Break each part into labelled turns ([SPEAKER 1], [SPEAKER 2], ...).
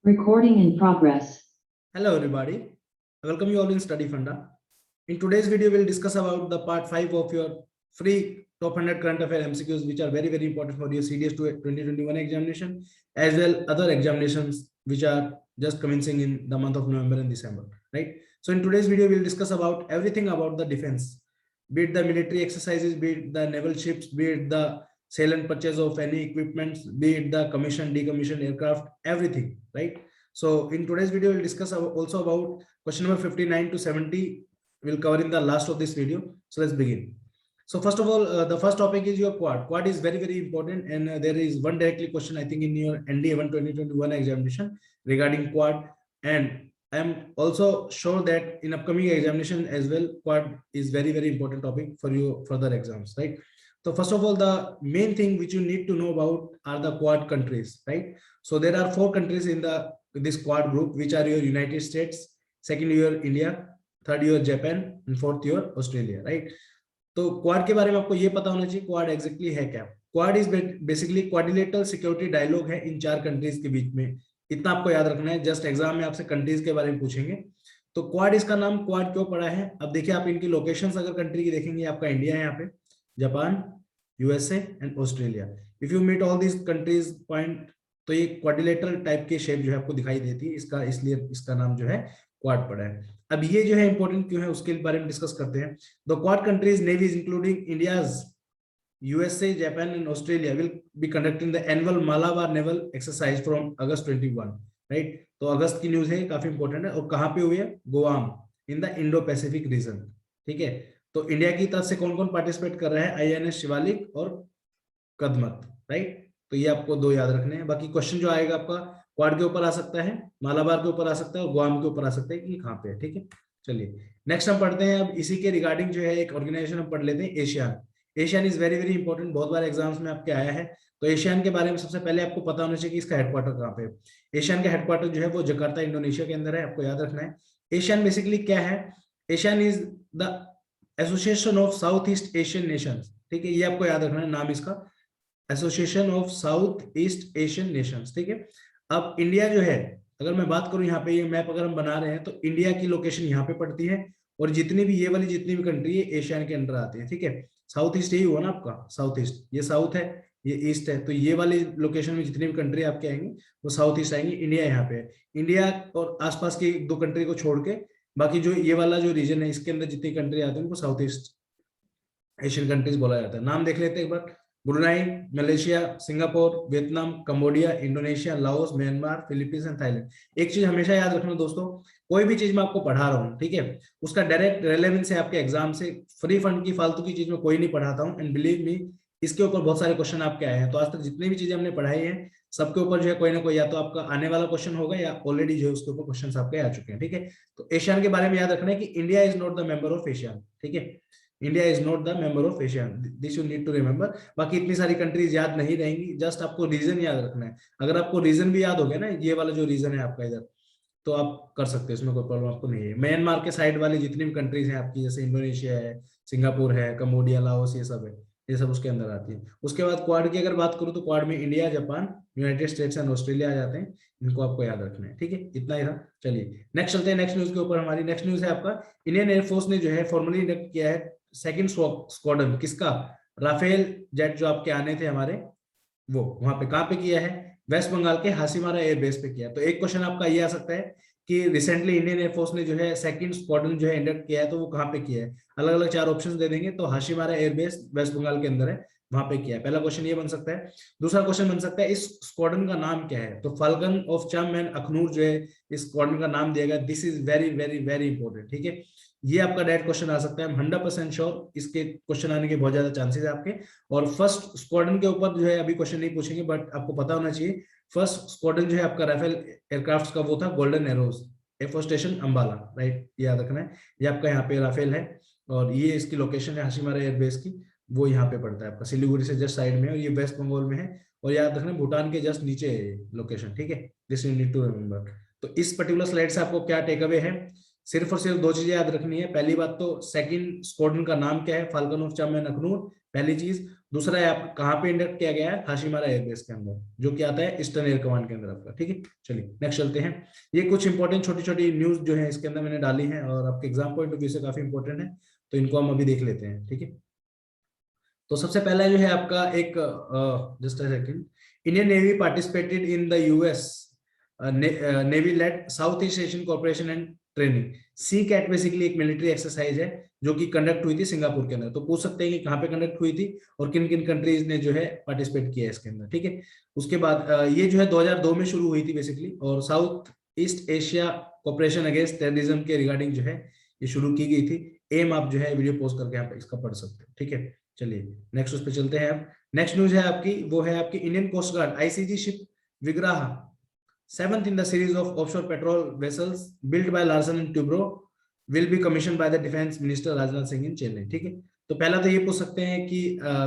[SPEAKER 1] Recording in progress.
[SPEAKER 2] Hello everybody, I welcome you all in Study Funda. In today's video, we'll discuss about the part 5 of your free top 100 current affair MCQs, which are very important for your CDS 2021 examination, as well other examinations which are just commencing in the month of November and December, right? So in today's video, we'll discuss about everything about the defense, be it the military exercises, be it the naval ships, be it the sale and purchase of any equipments, be it the commission, decommission aircraft, everything, right? So in today's video, we'll discuss also about question number 59 to 70. We'll cover in the last of this video. So let's begin. So first of all, the first topic is your quad. Quad is very important, and there is one directly question I think in your NDA 1 2021 examination regarding quad, and I am also sure that in upcoming examination as well, quad is very important topic for you further exams, right? So first of all, the main thing which you need to know about are the quad countries, right? So there are 4 countries in this quad group, which are your United States, second your India, third your Japan, and fourth your Australia, right? तो quad के बारे में आपको ये पता होना चाहिए quad exactly है क्या. Quad is basically quadrilateral security dialogue है इन 4 कंट्रीज के बीच में. इतना आपको याद रखना है. जस्ट एग्जाम में आपसे कंट्रीज के बारे में पूछेंगे. तो क्वाड, इसका नाम क्वाड क्यों पड़ा है? अब देखिए, आप इनकी लोकेशंस अगर कंट्री की देखेंगे, आपका इंडिया है यहाँ पे, Japan, USA and Australia. If you meet all this countries point, तो ये क्वाड्रिलेटरल टाइप की शेप जो है आपको दिखाई देती है. इसका इसलिए इसका नाम जो है क्वाड पड़ा है. अब ये जो है इंपॉर्टेंट क्यों है, उसके बारे में डिस्कस करते हैं. The Quad countries navies including India's, USA, Japan and Australia will be conducting the annual Malabar naval exercise from August 21, right? तो अगस्त की न्यूज है, काफी इंपॉर्टेंट है. और कहाँ पे हुई है? Guam, in the Indo Pacific region, ठीक है. तो इंडिया की तरफ से कौन कौन पार्टिसिपेट कर रहा है? आईएनएस शिवालिक और कदमत, राइट? तो ये आपको 2 याद रखने हैं. बाकी क्वेश्चन जो आएगा आपका क्वाड के ऊपर आ सकता है, मालाबार के ऊपर आ सकता है और गुआम के ऊपर आ सकता है कि कहाँ पे है, ठीक है. चलिए नेक्स्ट हम पढ़ते हैं. अब इसी के रिगार्डिंग जो है एक ऑर्गेनाइजेशन हम पढ़ लेते हैं, ASEAN. ASEAN is very important, बहुत बार एग्जाम्स में आपके आया है. तो एशियान के बारे में सबसे पहले आपको पता होना चाहिए कि इसका हेडक्वार्टर कहाँ पे है. एशियान का हेडक्वार्टर जो है वो जकार्ता, इंडोनेशिया के अंदर है. आपको याद रखना है. एशियान बेसिकली क्या है? ASEAN is the Association of South East Asian Nations, ठीक है. ये आपको याद रखना है नाम इसका, Association of South East Asian Nations, ठीक है. अब इंडिया जो है, अगर मैं बात करूं यहाँ पे, ये मैप अगर हम बना रहे हैं, तो इंडिया की लोकेशन यहाँ पे पड़ती है. और जितनी भी ये वाली जितनी भी कंट्री है एशियन के अंडर आती है, ठीक है. साउथ ईस्ट यही हुआ ना आपका, साउथ ईस्ट, ये साउथ है, ये ईस्ट है. तो ये वाली लोकेशन में जितनी भी कंट्री आपके आएंगी वो साउथ ईस्ट आएंगी. इंडिया यहाँ पे है. इंडिया और आसपास की 2 कंट्री को छोड़ के बाकी जो ये वाला जो रीजन है, इसके अंदर जितनी कंट्री आती है उनको साउथ ईस्ट एशियन कंट्रीज बोला जाता है. नाम देख लेते हैं एक बार. Brunei, Malaysia, Singapore, Vietnam, Cambodia, Indonesia, Laos, Myanmar, Philippines and Thailand. एक चीज हमेशा याद रखना दोस्तों, कोई भी चीज मैं आपको पढ़ा रहा हूँ, ठीक है, उसका डायरेक्ट रेलेवेंस है आपके एग्जाम से. फ्री फंड की फालतू की चीज में कोई नहीं पढ़ाता हूँ. एंड बिलीव मी, इसके ऊपर बहुत सारे क्वेश्चन आपके आए हैं. तो आज तक जितनी भी चीजें हमने पढ़ाई है, सबके ऊपर जो है कोई ना कोई या तो आपका आने वाला क्वेश्चन होगा या ऑलरेडी जो है उसके ऊपर क्वेश्चन आपके आ चुके हैं, ठीक है. तो एशियान के बारे में याद रखना है कि India is not the member of ASEAN, ठीक है. India is not the member of ASEAN, this you need to remember. बाकी इतनी सारी कंट्रीज याद नहीं रहेंगी, जस्ट आपको रीजन याद रखना है. अगर आपको रीजन भी याद हो गया ना, ये वाला जो रीजन है आपका इधर, तो आप कर सकते हैं, इसमें कोई प्रॉब्लम आपको नहीं है. म्यांमार के साइड वाली जितनी भी कंट्रीज हैं आपकी, जैसे इंडोनेशिया है, सिंगापुर है, कम्बोडिया, लाओस, ये सब है, ये सब उसके अंदर आती है. उसके बाद क्वाड की अगर बात करूं तो क्वाड में India, Japan, United States and Australia आ जाते हैं. इनको आपको याद रखना है, ठीक है. इतना ही था. चलिए नेक्स्ट चलते हैं नेक्स्ट न्यूज के ऊपर. हमारी नेक्स्ट न्यूज है आपका, इंडियन एयरफोर्स ने जो है फॉर्मली इंडक्ट किया है सेकंड स्क्वाड्रन. किसका? राफेल जेट जो आपके आने थे हमारे, वो वहां पे कहां पे किया है? वेस्ट बंगाल के हासीमारा एयरबेस पे किया. तो एक क्वेश्चन आपका ये आ सकता है कि रिसेंटली इंडियन एयरफोर्स ने जो है सेकंड स्क्वाड्रन जो है इंडक्ट किया है, तो वो कहां पे किया है? अलग अलग 4 ऑप्शंस दे देंगे. तो हासीमारा एयरबेस वेस्ट बंगाल के अंदर है, वहां पे किया है. पहला क्वेश्चन ये बन सकता है. दूसरा क्वेश्चन बन सकता है, इस स्क्वाड्रन का नाम क्या है? तो फाल्कन ऑफ चम एंड अखनूर जो है इस स्क्वाड्रन का नाम दिया गया. दिस इज वेरी इंपॉर्टेंट, ठीक है. ये आपका डायरेक्ट क्वेश्चन आ सकता है. 100% श्योर इसके क्वेश्चन आने के बहुत ज्यादा चांसेस है आपके. और फर्स्ट स्क्वाड्रन के ऊपर जो है अभी क्वेश्चन नहीं पूछेंगे, बट आपको पता होना चाहिए फर्स्ट स्क्वाड्रन जो है आपका राफेल एयरक्राफ्ट का वो था golden arrows, air force station Ambala, right? याद रखना है. ये आपका यहाँ पे राफेल है और ये इसकी लोकेशन है हासीमारा एयरबेस की, वो यहाँ पे पड़ता है आपका सिलीगुड़ी से जस्ट साइड में, और ये वेस्ट बंगाल में है. और याद रखना भूटान के जस्ट नीचे है लोकेशन, ठीक है. This you need to remember. तो इस पर्टिकुलर स्लाइड से आपको क्या टेक अवे है? सिर्फ और सिर्फ 2 चीजें याद रखनी है. पहली बात तो सेकंड स्क्वाड्रन का नाम क्या है? फाल्कन ऑफ चम एंड अखनूर, पहली चीज. दूसरा है आप कहाँ पे इंडक्ट किया गया है, हाशिमारा एयरबेस के अंदर, जो कि आता है ईस्टर्न एयर कमांड के अंदर आपका। ठीक है, चलिए नेक्स्ट चलते हैं। ये कुछ इंपॉर्टेंट छोटी छोटी न्यूज जो है इसके अंदर मैंने डाली है और आपके एग्जाम पॉइंट ऑफ व्यू से काफी इंपॉर्टेंट है, तो इनको हम अभी देख लेते हैं। ठीक है, तो सबसे पहला जो है आपका एक just a second, Indian Navy participated in the US Navy led South East Asian corporation and training. SEACAT basically एक मिलिट्री एक्सरसाइज है जो कि कंडक्ट हुई थी सिंगापुर के अंदर। तो पूछ सकते हैं कि कहाँ पे कंडक्ट हुई थी और किन किन कंट्रीज ने जो है पार्टिसिपेट किया है इसके अंदर। ठीक है, उसके बाद ये जो है 2002 में शुरू हुई थी बेसिकली, और south east Asia corporation against terrorism के रिगार्डिंग जो है ये शुरू की गई थी। एम आप जो है वीडियो पोस्ट करके यहाँ पे इसका पढ़ सकते हैं। ठीक है, चलिए नेक्स्ट उस पर चलते हैं। नेक्स्ट न्यूज है आपकी, वो है आपकी Indian Coast Guard ICG ship Vigraha, seventh in the series of offshore patrol vessels built by Larsen and Toubro, will be commissioned by the defense minister Rajnath Singh in Chennai. ठीक है, तो पहला तो ये पूछ सकते हैं कि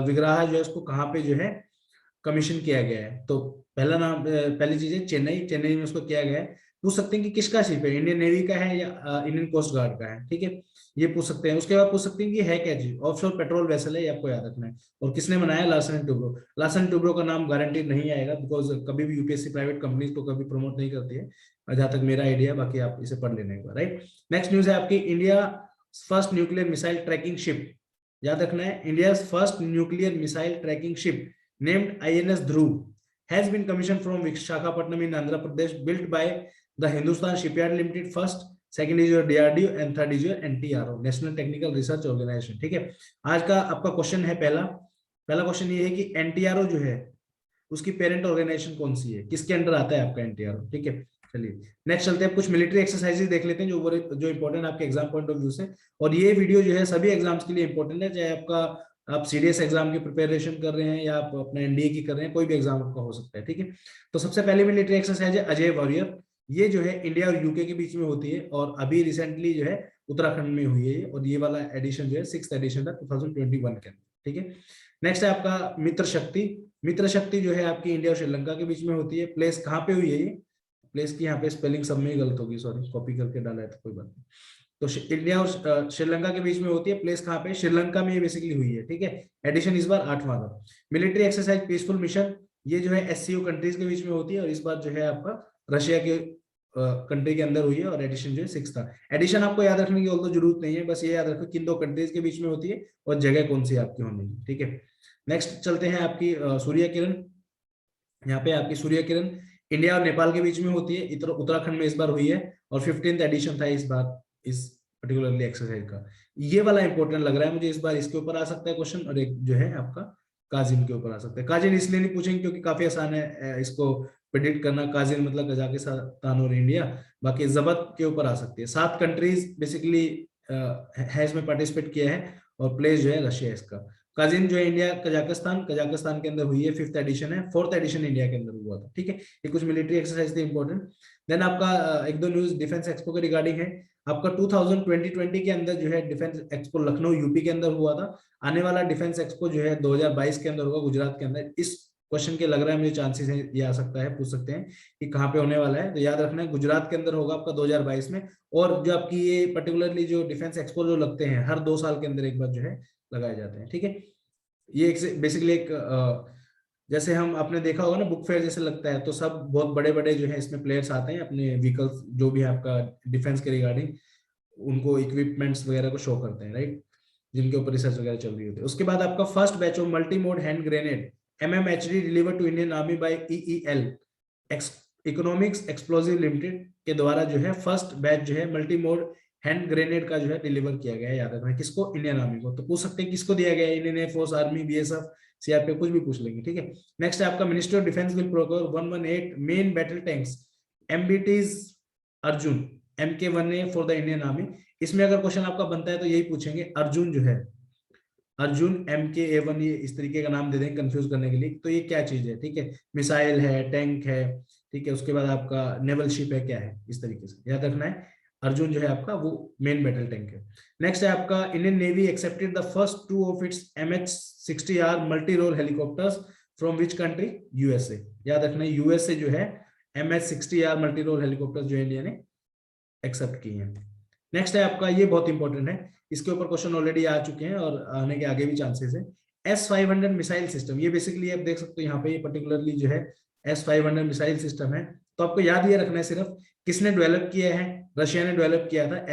[SPEAKER 2] विग्रह जो है उसको कहाँ पे जो है कमीशन किया गया है। तो पहला नाम पहली चीज है चेन्नई, चेन्नई में उसको किया गया है। पूछ सकते हैं कि किसका शिप है, इंडियन नेवी का है या इंडियन कोस्ट गार्ड का है। ठीक है, ये पूछ सकते हैं। उसके बाद पूछ सकते हैं कि है क्या चीज, ऑफशोर पेट्रोल वेसल है, ये आपको याद रखना है। और किसने बनाया, Larsen and Toubro. Larsen and Toubro का नाम गारंटीड नहीं आएगा, बिकॉज कभी भी यूपीएससी प्राइवेट कंपनीज को कभी प्रमोट नहीं करती है, जहां तक मेरा आइडिया, बाकी आप इसे पढ़ लेने का। राइट, नेक्स्ट न्यूज है आपकी, India first nuclear missile tracking ship, याद रखना है, India first nuclear missile tracking ship named INS Dhruv has been commissioned from Visakhapatnam in Andhra Pradesh, built by the Hindustan Shipyard Limited. First, second is your DRDO and third is your NTRO, National Technical Research Organization। ठीक है, आज का आपका question है पहला question ये है कि NTRO जो है उसकी पेरेंट ऑर्गेनाइजेशन कौन सी है, किसके अंडर आता है आपका NTRO। ठीक है, चलिए नेक्स्ट चलते हैं, कुछ मिलिट्री एक्सरसाइजेस देख लेते हैं जो इंपॉर्टेंट आपके एग्जाम पॉइंट ऑफ व्यू से। और ये वीडियो जो है सभी एग्जाम्स के लिए इंपॉर्टेंट है, चाहे आपका आप सीडीएस एग्जाम की प्रिपरेशन कर रहे हैं या आप अपना एनडीए की कर रहे हैं, कोई भी एग्जाम आपका हो सकता है। ठीक है, तो सबसे पहले मिलिट्री एक्सरसाइज है अजय वॉरियर। ये जो है इंडिया और यूके के बीच में होती है और अभी रिसेंटली जो है उत्तराखंड में हुई है, और ये वाला एडिशन जो है 6th एडिशन था 2021 के अंदर। ठीक है, नेक्स्ट है आपका मित्र शक्ति। मित्र शक्ति जो है आपकी इंडिया और श्रीलंका के बीच में होती है। प्लेस कहाँ पे हुई है ये, प्लेस की यहाँ पे स्पेलिंग सब में गलत होगी, सॉरी कॉपी करके डाला है तो कोई बात नहीं। तो इंडिया और श्रीलंका के बीच में होती है। प्लेस कहाँ पे, श्रीलंका में ये बेसिकली हुई है। ठीक है, एडिशन इस बार 8वां था। मिलिट्री एक्सरसाइज पीसफुल मिशन, ये जो है एससीओ कंट्रीज के बीच में होती है और इस बार जो है आपका रशिया के कंट्री के अंदर हुई है और एडिशन जो है 6 था। एडिशन आपको याद रखने की तो जरूरत नहीं है, बस ये याद रखो किन दो कंट्रीज के बीच में होती है और जगह कौन सी आपकी होनी है। ठीक है, नेक्स्ट चलते हैं आपकी सूर्य किरण। यहाँ पे आपकी सूर्य किरण इंडिया और नेपाल के बीच में होती है, उत्तराखंड में इस बार हुई है और 15th एडिशन था इस बार इस पर्टिकुलरली एक्सरसाइज का। ये वाला इंपॉर्टेंट लग रहा है मुझे इस बार, इसके ऊपर आ सकता है क्वेश्चन, और एक जो है आपका काजिन के ऊपर आ सकता है। काजिन इसलिए नहीं पूछेंगे क्योंकि काफी आसान है इसको प्रेडिक्ट करना, काजिन मतलब कजाकिस्तान और इंडिया। बाकी जबत के ऊपर आ सकती है। 7 कंट्रीज बेसिकली है इसमें पार्टिसिपेट किया है और प्लेस जो है रशिया इसका। काजिन जो है इंडिया कजाकिस्तान के अंदर हुई है, 5th एडिशन है, 4th एडिशन इंडिया के अंदर हुआ था। ठीक है, ये कुछ मिलिट्री एक्सरसाइज थे इंपॉर्टेंट। देन आपका एक दो न्यूज डिफेंस एक्सपो के रिगार्डिंग है। आपका 2020 के अंदर जो है डिफेंस एक्सपो लखनऊ यूपी के अंदर हुआ था। आने वाला डिफेंस एक्सपो जो है 2022 के अंदर होगा गुजरात के अंदर। इस क्वेश्चन के लग रहा है मुझे चांसेस है ये आ सकता है, पूछ सकते हैं कि कहाँ पे होने वाला है, तो याद रखना है गुजरात के अंदर होगा आपका 2022 में। और जो आपकी ये पर्टिकुलरली जो डिफेंस एक्सपो जो लगते हैं हर 2 साल के अंदर एक बार जो है लगाए जाते हैं। ठीक है, ये बेसिकली एक जैसे हम आपने देखा होगा ना बुक फेयर जैसे लगता है, तो सब बहुत बड़े बड़े जो है इसमें प्लेयर्स आते हैं अपने व्हीकल्स जो भी है आपका डिफेंस के रिगार्डिंग, उनको इक्विपमेंट्स वगैरह को शो करते हैं, राइट, जिनके ऊपर रिसर्च वगैरह चल रही होती है। उसके बाद आपका first batch of multi mode hand grenade MMHD deliver to Indian Army by EEL economics explosive limited के द्वारा जो है फर्स्ट बैच जो है मल्टी मोड हैंड ग्रेनेड का जो है डिलीवर किया गया है। याद रखना किसको, इंडियन आर्मी को। तो पूछ सकते हैं किसको दिया गया है, Indian air force, army, BSF, CRPF, कुछ भी पूछ लेंगे। ठीक है, नेक्स्ट है आपका ministry of defence will procure 118 main battle tanks MBTs Arjun MK1A for the Indian army. इसमें अगर क्वेश्चन आपका बनता है तो यही पूछेंगे, अर्जुन जो है अर्जुन MK1A, ये इस तरीके का नाम दे देंगे कंफ्यूज करने के लिए। तो ये क्या चीज है, ठीक है, मिसाइल है, टैंक है, ठीक है, उसके बाद आपका नेवल शिप है, क्या है, इस तरीके से याद रखना है। अर्जुन जो है आपका वो मेन बैटल टैंक है। नेक्स्ट है आपका Indian Navy accepted the first 2 of its MH-60R multi role helicopters from which country, USA। याद रखना है USA जो है MH-60R मल्टी रोल हेलीकॉप्टर्स जो इंडिया ने एक्सेप्ट की है। नेक्स्ट है आपका, ये बहुत इंपॉर्टेंट है, इसके ऊपर क्वेश्चन ऑलरेडी आ चुके हैं और आने के आगे भी चांसेस है। S-500 मिसाइल सिस्टम, ये बेसिकली आप देख सकते हो यहाँ पे, ये पर्टिकुलरली जो है S-500 मिसाइल सिस्टम है। तो आपको याद ये रखना है सिर्फ किसने डेवलप किया है, रशिया ने डेवलप किया था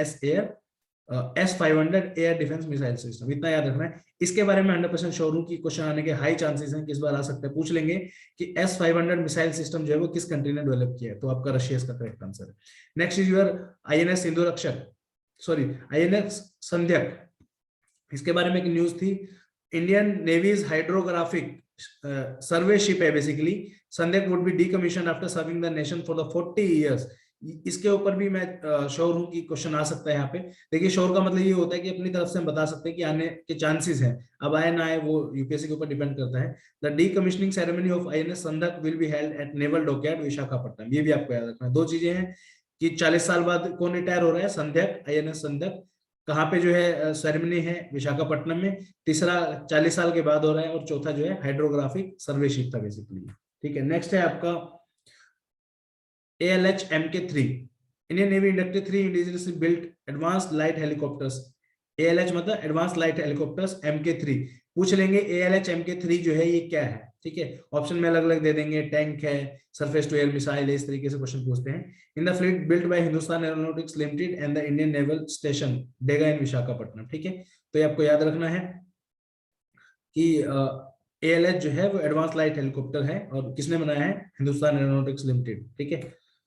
[SPEAKER 2] S-500 air defence missile system, इतना याद रखना है। इसके बारे में 100% श्योर हूं कि क्वेश्चन आने के हाई चांसेस हैं, किस बार आ सकता है, पूछ लेंगे कि S-500 मिसाइल सिस्टम जो है वो किस कंट्री ने डेवलप किया है, तो आपका रशिया इसका करेक्ट आंसर है। Next is your INS Sindhurakshak, sorry INS Sandhayak. इसके बारे में एक न्यूज थी, Indian navy's hydrographic survey ship है basically, Sandhayak would be decommission after serving the nation for the 40 years. इसके ऊपर भी मैं श्योर हूं कि क्वेश्चन आ सकता है यहाँ पे। देखिए श्योर का मतलब ये होता है कि अपनी तरफ से हम बता सकते हैं कि आने के चांसेस हैं, अब आए ना आए वो यूपीएससी के ऊपर डिपेंड करता है। The decommissioning ceremony of INS Sandhayak will be held at naval dockyard Visakhapatnam, ये भी आपको याद रखना है। दो चीजें हैं कि 40 साल बाद कौन रिटायर हो रहा है, संध्यक, INS संध्यक, कहाँ पे जो है सेरेमनी है, विशाखापट्टनम में। तीसरा 40 साल के बाद हो रहा है, और चौथा जो है हाइड्रोग्राफिक सर्वे शिप था बेसिकली। ठीक है, नेक्स्ट है आपका ALH MK3, Indian navy inducted 3 indigenously built advanced light helicopters. ALH मतलब एडवांस्ड लाइट हेलीकॉप्टर्स, MK3 पूछ लेंगे। ALH MK3 जो है ये क्या है, ठीक है, ऑप्शन में अलग अलग दे देंगे, टैंक है, सरफेस टू एयर मिसाइल है, इस तरीके से क्वेश्चन पूछते हैं। In the fleet built by Hindustan Aeronautics Limited and the Indian naval station Dega in Visakhapatnam. ठीक है, तो ये आपको याद रखना है कि ALH जो है वो एडवांस लाइट हेलीकॉप्टर है, और किसने बनाया है, हिंदुस्तान एरोनॉटिक्स लिमिटेड। ठीक है,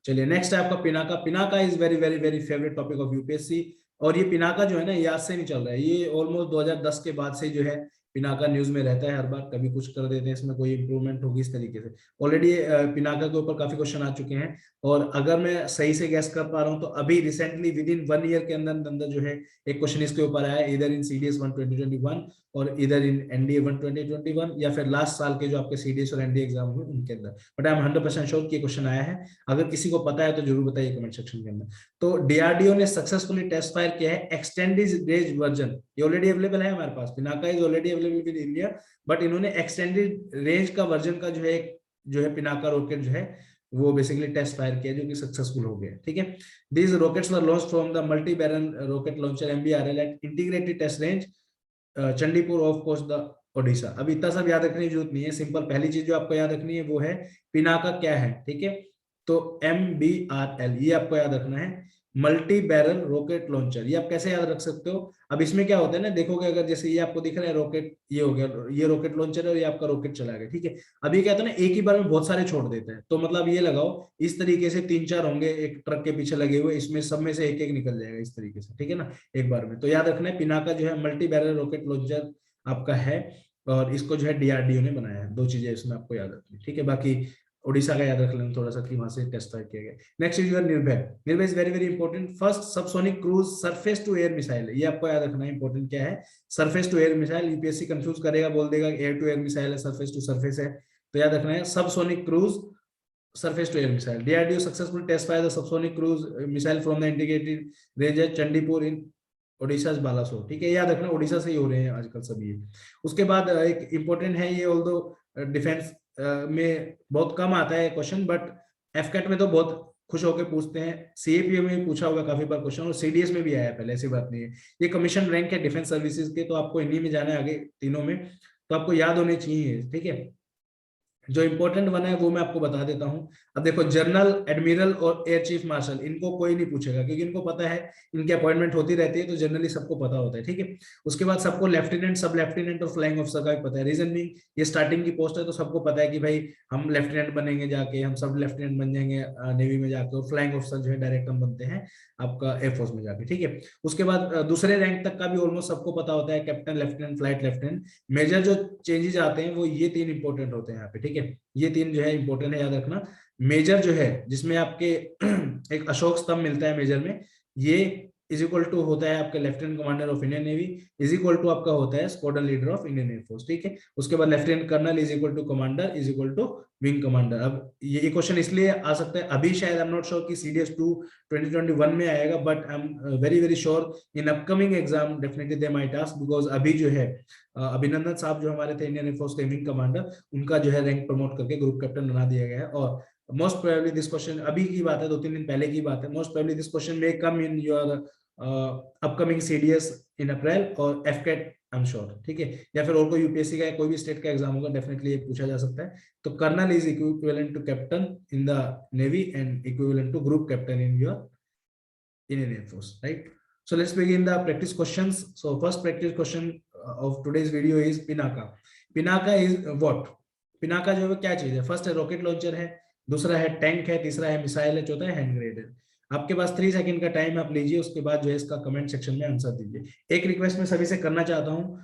[SPEAKER 2] चलिए नेक्स्ट है आपका Pinaka. Pinaka is very very very favourite topic of UPSC, और ये पिनाका जो है ना याद से नहीं चल रहा है, ये ऑलमोस्ट 2010 के बाद से जो है पिनाका न्यूज में रहता है हर बार, कभी कुछ कर देते हैं, इसमें कोई इंप्रूवमेंट होगी इस तरीके से। ऑलरेडी पिनाका के ऊपर काफी क्वेश्चन आ चुके हैं, और अगर मैं सही से गैस कर पा रहा हूं तो अभी रिसेंटली विद इन 1 ईयर के अंदर अंदर जो है एक क्वेश्चन इसके ऊपर आया, इधर इन CDS 1 2021 और इधर इन NDA 1 2021, या फिर लास्ट साल के जो आपके CDS और NDA एग्जाम हुए उनके अंदर। बट आई एम 100% श्योर कि क्वेश्चन आया है, अगर किसी को पता है तो जरूर बताइए कमेंट सेक्शन के अंदर। तो DRDO ने सक्सेसफुली टेस्ट फायर किया है एक्सटेंडेड रेंज वर्जन, ये ऑलरेडी अवेलेबल है हमारे पास, Pinaka is already available in India, but इन्होंने एक्सटेंडेड रेंज का वर्जन का जो है पिनाका रॉकेट जो है वो बेसिकली टेस्ट फायर किया, जो कि सक्सेसफुल हो गया। ठीक है, these rockets were launched from the multi barrel rocket launcher MBRL at integrated test range Chandipur off coast the Odisha. अब इतना सब याद रखने की जरूरत नहीं है, सिंपल पहली चीज जो आपको याद रखनी है वो है पिनाका क्या है। ठीक है, तो MBRL ये आपको याद रखना है, मल्टी बैरल रॉकेट लॉन्चर। ये आप कैसे याद रख सकते हो, अब इसमें क्या होता है ना, देखोगे अगर जैसे ये आपको दिख रहा है रॉकेट, ये हो गया, ये रॉकेट लॉन्चर है और ये आपका रॉकेट चला गया। ठीक है, अब ये क्या होता है ना, एक ही बार में बहुत सारे छोड़ देते हैं, तो मतलब ये लगाओ इस तरीके से 3-4 होंगे एक ट्रक के पीछे लगे हुए, इसमें सब में से एक एक निकल जाएगा इस तरीके से। ठीक है ना, एक बार में। तो याद रखना है पिनाका जो है मल्टी बैरल रॉकेट लॉन्चर आपका है, और इसको जो है DRDO ने बनाया है। दो चीजें इसमें आपको याद रखनी। ठीक है, बाकी ओडिशा का याद रख लेना थोड़ा सा कि वहां से टेस्ट फायर किया गया। Next is your Nirbhay. Nirbhay is very very important, first subsonic cruise surface to air missile, ये आपको याद रखना है, इंपॉर्टेंट क्या है, surface to air missile. UPSC confuse करेगा, बोल देगा एयर टू एयर मिसाइल है, सरफेस टू सरफेस है, तो याद रखना है subsonic cruise surface to air missile. DRDO successful test fire the subsonic cruise missile from the integrated range at Chandipur in Odisha Balasore. ठीक है, याद रखना ओडिशा से ही हो रहे हैं आजकल सभी। उसके बाद एक इंपॉर्टेंट है ये, ऑल्दो डिफेंस में बहुत कम आता है क्वेश्चन, बट FCAT में तो बहुत खुश होकर पूछते हैं, CAPO में भी पूछा होगा काफी बार क्वेश्चन, और CDS में भी आया है पहले, ऐसी बात नहीं है। ये कमीशन रैंक है डिफेंस सर्विसेज के, तो आपको इन्हीं में जाना है आगे तीनों में, तो आपको याद होने चाहिए। ठीक है, जो इंपॉर्टेंट वन है वो मैं आपको बता देता हूं। अब देखो जनरल, एडमिरल और एयर चीफ मार्शल, इनको कोई नहीं पूछेगा क्योंकि इनको पता है इनकी अपॉइंटमेंट होती रहती है, तो जनरली सबको पता होता है। ठीक है, उसके बाद सबको लेफ्टिनेंट, सब लेफ्टिनेंट और फ्लाइंग ऑफिसर का भी पता है। रीजन भी ये स्टार्टिंग की पोस्ट है, तो सबको पता है कि भाई हम लेफ्टिनेंट बनेंगे जाके, हम सब लेफ्टिनेंट बन जाएंगे नेवी में जाके, और फ्लाइंग ऑफिसर जो है डायरेक्ट हम बनते हैं आपका एयरफोर्स में जाके। ठीक है, उसके बाद दूसरे रैंक तक का भी ऑलमोस्ट सबको पता होता है, captain, lieutenant, flight lieutenant. Major जो चेंजेस आते हैं वो ये 3 इंपॉर्टेंट होते हैं यहाँ पे। ठीक है, ये 3 जो है इंपॉर्टेंट है, याद रखना। मेजर जो है जिसमें आपके एक अशोक स्तंभ मिलता है मेजर में, ये इज इक्वल टू होता है आपके lieutenant commander of Indian Navy, is equal to आपका होता है squadron leader of Indian air force. ठीक है, उसके बाद lieutenant colonel is equal to commander is equal to wing commander. अब ये क्वेश्चन इसलिए आ सकता है, अभी शायद आई एम नॉट श्योर कि CDS 2 2021 में आएगा, but I am very very sure in upcoming exam definitely they might ask, because अभी जो है अभिनंदन साहब जो हमारे थे इंडियन एयरफोर्स के विंग कमांडर, उनका जो है रैंक प्रमोट करके ग्रुप कैप्टन बना दिया गया है। और मोस्ट प्रोबेबली दिस क्वेश्चन, अभी की बात है, 2-3 दिन पहले की बात है, most probably this question may come in your upcoming CDS इन अप्रैल और FCAT आई एम श्योर, ठीक है। या फिर और कोई यूपीएससी का या कोई भी स्टेट का एग्जाम होगा, डेफिनेटली ये पूछा जा सकता है। तो colonel is equivalent to captain in the navy and equivalent to group captain in your Indian Air Force, right? So let's begin the practice questions. So first practice question of today's video is Pinaka. Pinaka is what? Pinaka जो है क्या चीज है? First है rocket launcher है, दूसरा है tank है, तीसरा है मिसाइल है, चौथा है हैंड ग्रेनेड है। आपके पास 3 सेकंड का टाइम आप लीजिए, उसके बाद जो है इसका कमेंट सेक्शन में आंसर दीजिए। एक रिक्वेस्ट मैं सभी से करना चाहता हूँ,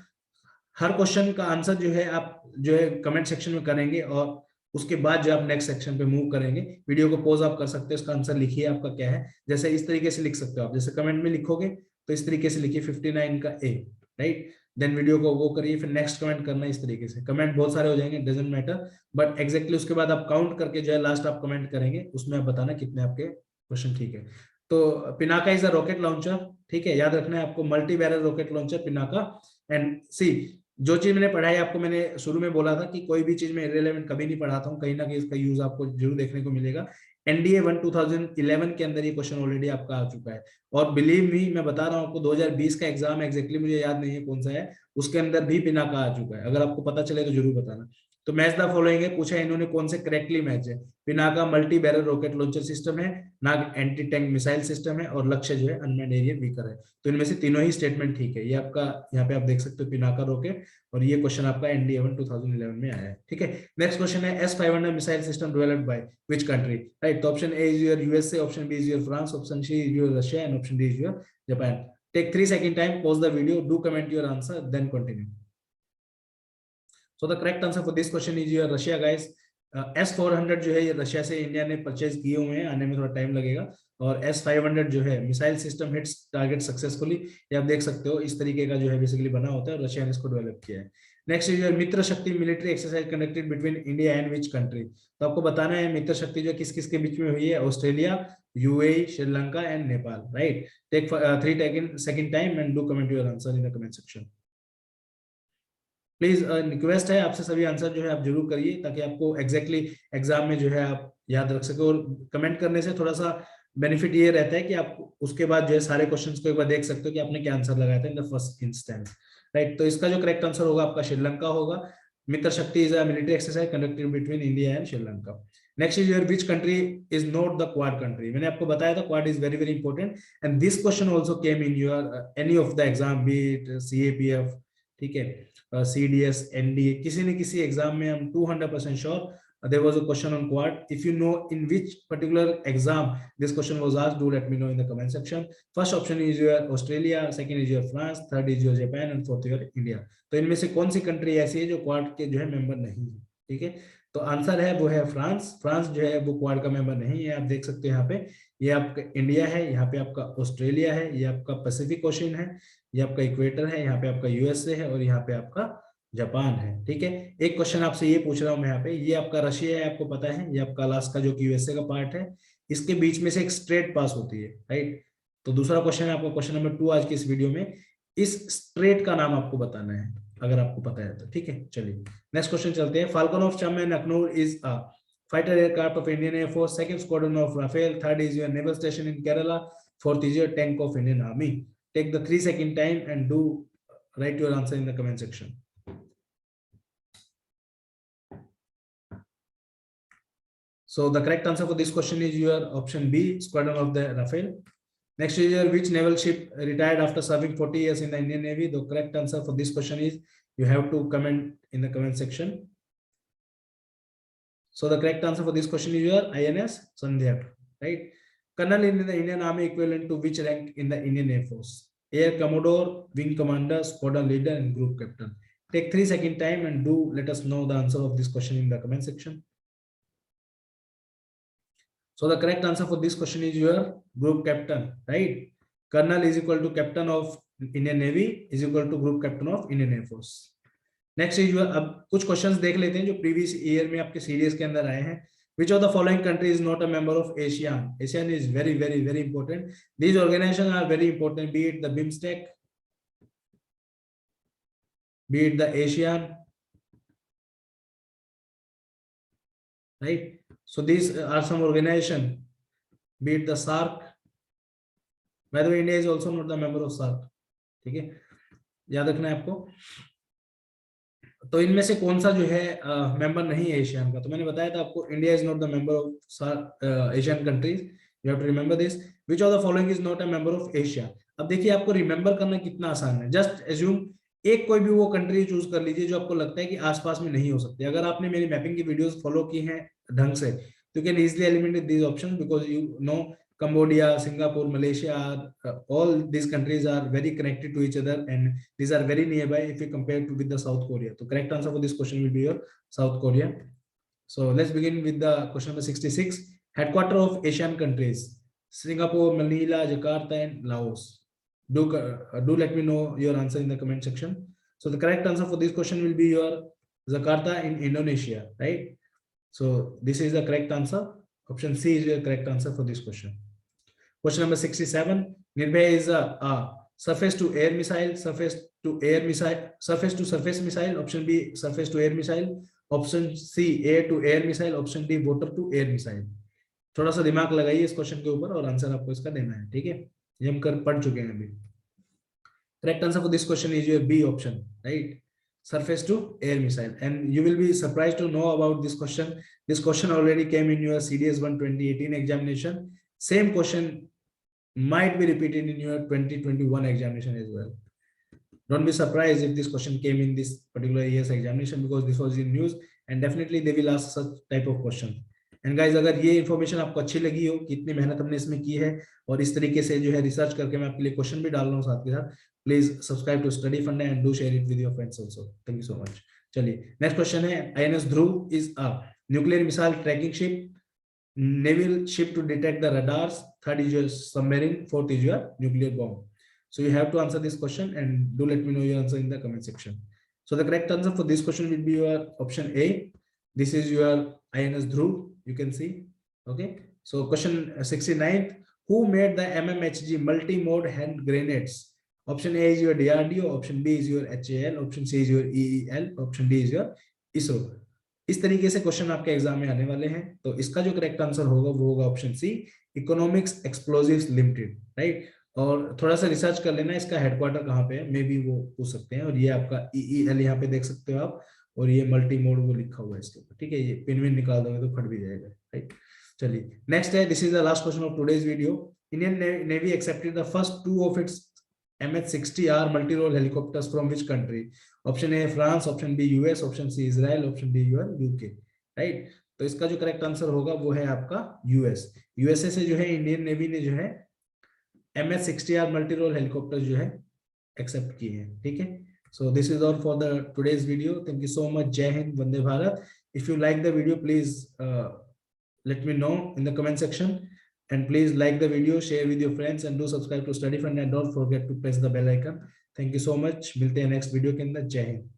[SPEAKER 2] हर क्वेश्चन का आंसर जो है आप जो है कमेंट सेक्शन में करेंगे और उसके बाद जो आप नेक्स्ट सेक्शन पे मूव करेंगे। वीडियो को पॉज आप कर सकते हैं, उसका आंसर लिखिए आपका क्या है। जैसे इस तरीके से लिख सकते हो आप, जैसे कमेंट में लिखोगे तो इस तरीके से लिखिए 59 का ए, राइट। देन वीडियो को वो करिए, फिर नेक्स्ट कमेंट करना इस तरीके से। कमेंट बहुत सारे हो जाएंगे, डजंट मैटर, बट एग्जैक्टली उसके बाद आप काउंट करके जो है लास्ट आप कमेंट करेंगे, उसमें आप बताना कितने आपके क्वेश्चन ठीक है। तो Pinaka is a rocket launcher, ठीक है, याद रखना है आपको, multi barrel rocket launcher Pinaka. And see, जो चीज मैंने पढ़ाई आपको, मैंने शुरू में बोला था कि कोई भी चीज मैं इररिलेवेंट कभी नहीं पढ़ाता हूँ, कहीं ना कहीं इसका यूज आपको जरूर देखने को मिलेगा। एनडीए 1 2011 के अंदर ये क्वेश्चन ऑलरेडी आपका आ चुका है, और बिलीव मी मैं बता रहा हूँ आपको, 2020 का एग्जाम एग्जैक्टली मुझे याद नहीं है कौन सा है, उसके अंदर भी पिनाका आ चुका है। अगर आपको पता चले तो जरूर बताना। तो मैच द फॉलोइंग है, पूछा है इन्होंने कौन से करेक्टली मैच है। Pinaka multi barrel rocket launcher system है, नाग एंटी टैंक मिसाइल सिस्टम है, और लक्ष्य जो है अनमैन्ड एरिया व्हीकर है। तो इनमें से तीनों ही स्टेटमेंट ठीक है। ये आपका यहाँ पे आप देख सकते हो पिनाका रॉकेट, और ये क्वेश्चन आपका एनडीए 1 2011 में आया है, ठीक है। नेक्स्ट क्वेश्चन है S-500 missile system developed by which country, right. तो option A is your USA, option B is your France, option C is your Russia, and option D is your Japan. Take 3 second time, pause the video, do comment your answer, then continue. So the correct answer for this question is your Russia, guys. S-400 जो है ये Russia से India ने purchase किए हुए हैं, आने में थोड़ा टाइम लगेगा। और S-500 जो है missile system hits target successfully, ये आप देख सकते हो इस तरीके का जो है बेसिकली बना होता है, और रशिया ने इसको डेवलप किया है। नेक्स्ट इज योर मित्र शक्ति military exercise conducted between India and which country. तो आपको बताना है मित्र शक्ति जो किस किस के बीच में हुई है, Australia, UAE, Sri Lanka and Nepal, right. Take 3 second time and do comment your answer in the comment section. Please request है आपसे, सभी आंसर जो है आप जरूर करिए, ताकि आपको एग्जैक्टली एग्जाम में जो है आप याद रख सके। और कमेंट करने से थोड़ा सा बेनिफिट ये रहता है कि आप उसके बाद जो है सारे क्वेश्चंस को एक बार देख सकते हो कि आपने क्या आंसर लगाया था in the first instance, right. तो इसका जो करेक्ट आंसर होगा आपका श्रीलंका होगा। मित्र शक्ति is a military exercise conducted between India and Sri Lanka. Next is your which country is not the quad country. मैंने आपको बताया था quad is very very important, and this question also came in your any of the exam, B it CAPF, ठीक है, CDS, NDA, किसी न किसी exam में हम 200% sure there was a question on quad. If you know in which particular exam this question was asked, do let me know in the comment section. First option is your Australia, second is your France, third is your Japan, and fourth your India. तो इनमें से कौन सी country ऐसी है जो quad के जो है मेंबर नहीं है, ठीक है। तो आंसर है वो है फ्रांस। फ्रांस जो है वो क्वाड का मेंबर नहीं है, आप देख सकते हो यहाँ पे, ये आपका इंडिया है, यहाँ पे आपका ऑस्ट्रेलिया है, ये आपका पैसिफिक ओशन है, ये आपका इक्वेटर है, यहाँ पे आपका यूएसए है, और यहाँ पे आपका जापान है, ठीक है। एक क्वेश्चन आपसे ये पूछ रहा हूं मैं यहाँ पे, ये आपका रशिया है, आपको पता है, ये आपका अलास्का जो कि यूएसए का पार्ट है, इसके बीच में से एक स्ट्रेट पास होती है, राइट। तो दूसरा क्वेश्चन है आपका, क्वेश्चन नंबर 2 आज की इस वीडियो में, इस स्ट्रेट का नाम आपको बताना है, अगर आपको पता है तो, ठीक है। चलिए नेक्स्ट क्वेश्चन चलते हैं। Falcon of chambers Akhnoor is a fighter aircraft of Indian Air Force, second squadron of Rafale, third is your naval station in Kerala, fourth is your tank of Indian Army. Take the 3 second time and do write your answer in the comment section. So the correct answer for this question is your option B, squadron of the Rafale. Next is your which naval ship retired after serving 40 years in the Indian Navy. The correct answer for this question is, you have to comment in the comment section. So the correct answer for this question is your INS Sandhya, right. Colonel in the Indian Army equivalent to which rank in the Indian Air Force? Air Commodore, Wing Commander, Squadron Leader, and Group Captain. Take 3 second time and do let us know the answer of this question in the comment section. So the correct answer for this question is your Group Captain, right. Colonel is equal to Captain of Indian Navy is equal to Group Captain of Indian Air Force. Next is अब कुछ questions देख लेते हैं जो previous year में आपके series के अंदर आए हैं। Which of the following country is not a member of ASEAN. ASEAN is very very very important, these organization are very important, be it the BIMSTEC, be it the ASEAN, right. So these are some organization, be it the SAARC, by the way India is also not the member of SAARC, ठीक है। याद रखना है आपको। तो इनमें से कौन सा जो है मेंबर नहीं है एशियन का? तो मैंने बताया था आपको, India is not the member of Asian countries, you have to remember this. Which of the following is not a member of Asia? अब देखिए आपको रिमेंबर करना कितना आसान है। जस्ट एज्यूम एक कोई भी वो कंट्री चूज कर लीजिए जो आपको लगता है कि आसपास में नहीं हो सकती। अगर आपने मेरी मैपिंग की वीडियोस फॉलो की हैं ढंग से, तो can easily eliminate these options, because you know Cambodia, Singapore, Malaysia, all these countries are very connected to each other, and these are very nearby if you compare to with the South Korea. So correct answer for this question will be your South Korea. So let's begin with the question number 66. Headquarter of Asian countries: Singapore, Manila, Jakarta, and Laos. Do let me know your answer in the comment section. So the correct answer for this question will be your Jakarta in Indonesia, right? So this is the correct answer. Option C is your correct answer for this question. Question number 67. Nirbhay is a surface to air missile, surface to air missile, surface to surface missile. Option B, surface to air missile. Option C, air to air missile. Option D, water to air missile. थोड़ा सा दिमाग लगाइए इस question के ऊपर और answer आपको इसका देना है, ठीक है? ये हम कर पढ़ चुके हैं अभी। Correct answer for this question is your B option, right? Surface to air missile. And you will be surprised to know about this question. This question already came in your CDS 1 2018 examination. Same question might be repeated in your 2021 examination as well. Don't be surprised if this question came in this particular year's examination, because this was in news, and definitely they will ask such type of question. And guys, अगर ये information आपको अच्छी लगी हो कि इतनी मेहनत हमने इसमें की है और इस तरीके से जो है रिसर्च करके मैं आपके लिए क्वेश्चन भी डाल रहा हूँ साथ के साथ, प्लीज सब्सक्राइब टू स्टडी फंडा and do share it with your friends also. Thank you so much. चलिए नेक्स्ट क्वेश्चन है, INS Dhruv is a nuclear missile tracking ship, naval ship to detect the radars, third is your submarine, fourth is your nuclear bomb. So you have to answer this question and do let me know your answer in the comment section. So the correct answer for this question will be your option A. This is your INS Dhruv, you can see. Okay, so question 69th, who made the MMHG multi-mode hand grenades? Option A is your DRDO, option B is your HAL, option C is your EEL, option D is your ISRO. इस तरीके से question आपके exam में आने वाले हैं। तो इसका जो करेक्ट आंसर होगा वो होगा option C, economics explosives limited, right? और थोड़ा सा रिसर्च कर लेना इसका हेडक्वार्टर कहाँ पे है, मे बी वो पूछ सकते हैं। और ये आपका EEL यहाँ पे देख सकते हो आप, और ये मल्टी मोड वो लिखा हुआ है इसके ऊपर, ठीक है? ये पिन विन निकाल दोगे तो फट भी जाएगा, राइट? चलिए नेक्स्ट है, this is the last question of today's video. Indian Navy accepted the first 2 of its MH-60R multi-role helicopters from which country? Option A France, option B US, option C Israel, option D UK, right? तो इसका जो correct answer होगा वो है आपका US। USA से जो है इंडियन नेवी ने जो है MH-60R मल्टी रोल हेलीकॉप्टर जो है एक्सेप्ट किए हैं, ठीक है? So this is all for the today's video. Thank you so much. जय हिंद, वंदे भारत। If you like the video please let me know in the comment section, and please like the video, share with your friends, and do subscribe to Study Fund, and don't forget to press the bell icon. Thank you so much। मिलते हैं next video के अंदर। जय हिंद।